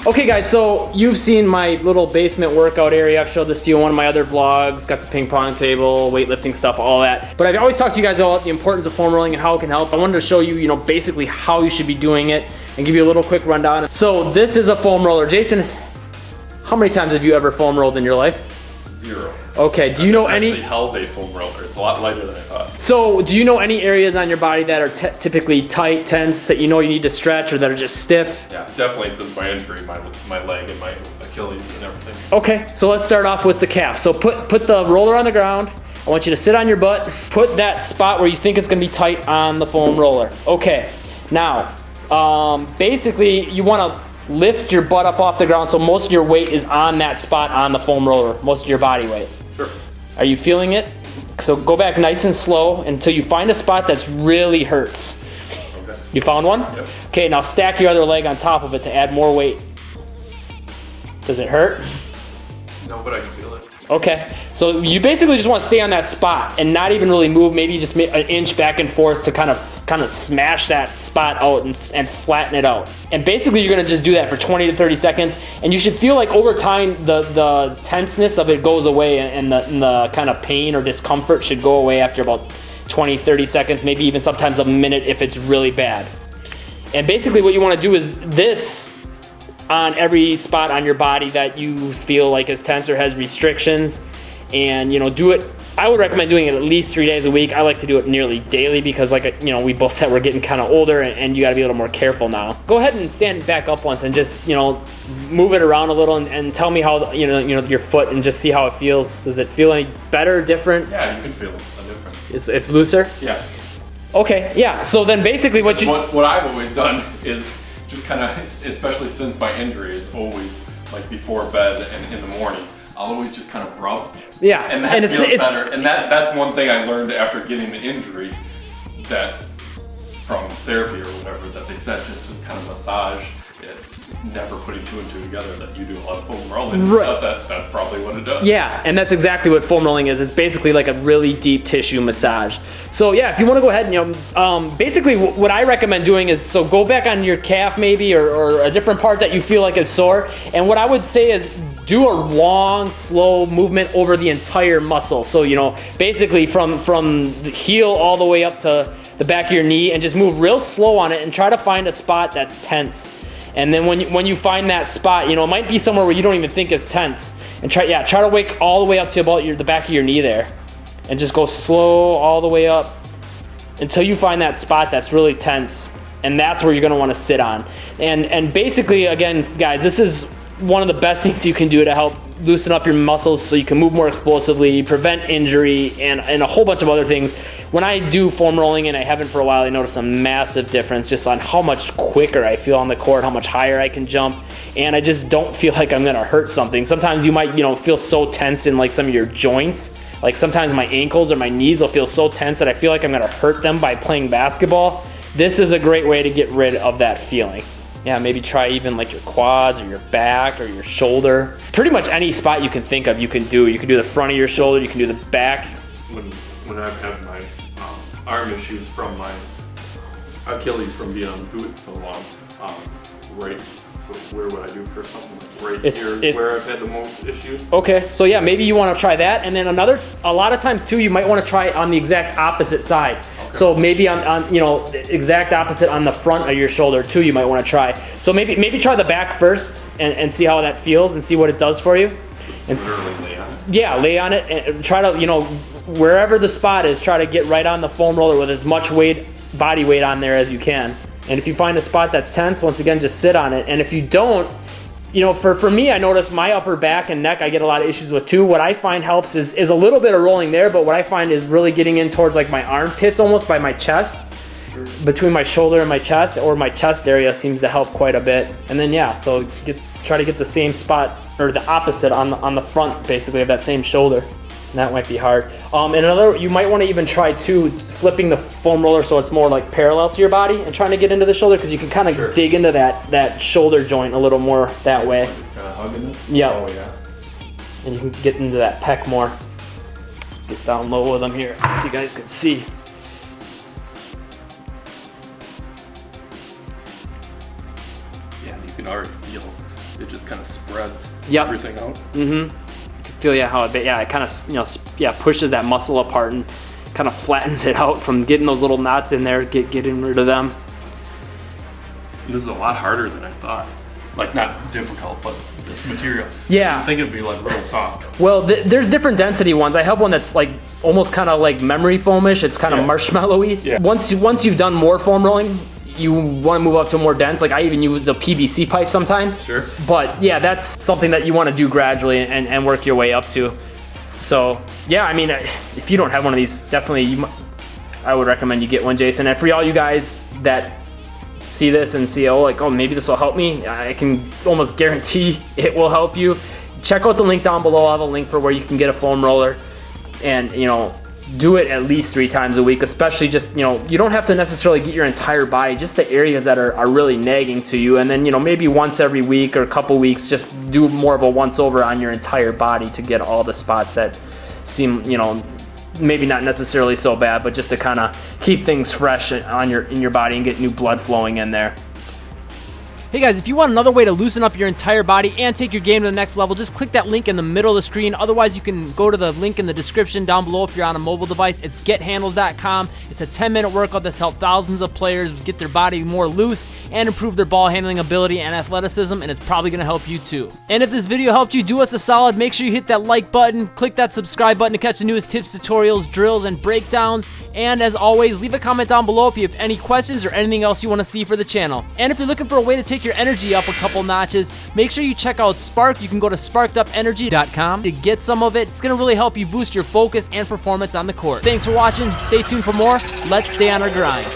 Okay guys, so you've seen my little basement workout area. I've showed this to you in one of my other vlogs. Got the ping pong table, weightlifting stuff, all that. But I've always talked to you guys about the importance of foam rolling and how it can help. I wanted to show you, basically how you should be doing it and give you a little quick rundown. So this is a foam roller. Jason, how many times have you ever foam rolled in your life? 0. Okay, do you know any? I actually held a foam roller. It's a lot lighter than I thought. So do you know any areas on your body that are typically tight, tense, that you need to stretch or that are just stiff? Yeah, definitely since my injury, my leg and my Achilles and everything. Okay, so let's start off with the calf. So put the roller on the ground. I want you to sit on your butt. Put that spot where you think it's gonna be tight on the foam roller. Okay, now, basically you wanna lift your butt up off the ground so most of your weight is on that spot on the foam roller, most of your body weight. Sure. Are you feeling it? So go back nice and slow until you find a spot that's really hurts. Okay. You found one? Yep. Okay, now stack your other leg on top of it to add more weight. Does it hurt? No, but I can feel it. Okay, so you basically just want to stay on that spot and not even really move, maybe just an inch back and forth to kind of smash that spot out and flatten it out. And basically you're gonna just do that for 20 to 30 seconds, and you should feel like over time the tenseness of it goes away, and the kind of pain or discomfort should go away after about 20, 30 seconds, maybe even sometimes a minute if it's really bad. And basically what you wanna do is this on every spot on your body that you feel like is tense or has restrictions, and do it. I would recommend doing it at least 3 days a week. I like to do it nearly daily because, like, we both said we're getting kind of older, and you got to be a little more careful now. Go ahead and stand back up once and just move it around a little and tell me how your foot, and just see how it feels. Does it feel any better, different? Yeah, you can feel a difference. It's looser. Yeah. Okay. Yeah. So then basically what I've always done is just kind of, especially since my injury, is always like before bed and in the morning, I'll always just kind of rub. Yeah, and that feels better. And that's one thing I learned after getting the injury, that from therapy or whatever, that they said just to kind of massage it, never putting 2 and 2 together, that you do a lot of foam rolling and stuff. That's probably what it does. Yeah, and that's exactly what foam rolling is. It's basically like a really deep tissue massage. So yeah, if you want to go ahead and basically what I recommend doing is, so go back on your calf maybe, or a different part that you feel like is sore, and what I would say is do a long, slow movement over the entire muscle. So basically from the heel all the way up to the back of your knee, and just move real slow on it and try to find a spot that's tense. And then when you find that spot, it might be somewhere where you don't even think is tense, and try to wake all the way up to about the back of your knee there, and just go slow all the way up until you find that spot that's really tense, and that's where you're going to want to sit on. And basically, again, guys, this is one of the best things you can do to help loosen up your muscles so you can move more explosively, prevent injury, and a whole bunch of other things. When I do foam rolling, and I haven't for a while, I notice a massive difference just on how much quicker I feel on the court, how much higher I can jump, and I just don't feel like I'm gonna hurt something. Sometimes you might feel so tense in like some of your joints. Like sometimes my ankles or my knees will feel so tense that I feel like I'm gonna hurt them by playing basketball. This is a great way to get rid of that feeling. Yeah, maybe try even like your quads or your back or your shoulder. Pretty much any spot you can think of, you can do. You can do the front of your shoulder, you can do the back. When I've had my arm issues from my Achilles from being on the boot so long, so where would I do for something like here is where I've had the most issues. Okay, so yeah, maybe you want to try that, and then a lot of times too, you might want to try it on the exact opposite side. Okay. So maybe on exact opposite on the front of your shoulder too, you might want to try. So maybe try the back first and see how that feels and see what it does for you. And literally lay on it. Yeah, lay on it and try to wherever the spot is, try to get right on the foam roller with as much body weight on there as you can. And if you find a spot that's tense, once again, just sit on it. And if you don't, for me, I notice my upper back and neck, I get a lot of issues with too. What I find helps is a little bit of rolling there, but what I find is really getting in towards like my armpits, almost by my chest, between my shoulder and my chest, or my chest area seems to help quite a bit. And then yeah, so try to get the same spot, or the opposite on the front, basically, of that same shoulder. And that might be hard. And you might want to even try too, flipping the foam roller so it's more like parallel to your body and trying to get into the shoulder, because you can kind of dig into that shoulder joint a little more that way. It's kind of hugging it? Yeah. Oh yeah. And you can get into that pec more. Get down low with them here so you guys can see. Yeah, you can already feel it just kind of spreads Yep. everything out. Feel how it kind of pushes that muscle apart and kind of flattens it out from getting those little knots in there, getting rid of them. This is a lot harder than I thought. Like, not difficult, but this material. Yeah. I think it'd be like real soft. Well, there's different density ones. I have one that's like almost kind of like memory foamish. It's kind of marshmallowy. Yeah. Once you've done more foam rolling, you want to move up to more dense. Like I even use a PVC pipe sometimes. Sure. But yeah, that's something that you want to do gradually and work your way up to. So yeah, I mean, if you don't have one of these, definitely I would recommend you get one, Jason. And for all you guys that see this and see, oh, maybe this will help me, I can almost guarantee it will help you. Check out the link down below. I'll have a link for where you can get a foam roller, and do it at least 3 times a week, especially just, you don't have to necessarily get your entire body, just the areas that are really nagging to you. And then, maybe once every week or a couple weeks, just do more of a once over on your entire body to get all the spots that seem, maybe not necessarily so bad, but just to kind of keep things fresh in your body and get new blood flowing in there. Hey guys, if you want another way to loosen up your entire body and take your game to the next level, just click that link in the middle of the screen. Otherwise, you can go to the link in the description down below if you're on a mobile device. It's gethandles.com. It's a 10-minute workout that's helped thousands of players get their body more loose and improve their ball handling ability and athleticism, and it's probably going to help you too. And if this video helped you, do us a solid. Make sure you hit that like button, click that subscribe button to catch the newest tips, tutorials, drills, and breakdowns. And as always, leave a comment down below if you have any questions or anything else you want to see for the channel. And if you're looking for a way to take your energy up a couple notches, make sure you check out Spark. You can go to sparkedupenergy.com to get some of it. It's going to really help you boost your focus and performance on the court. Thanks for watching. Stay tuned for more. Let's stay on our grind.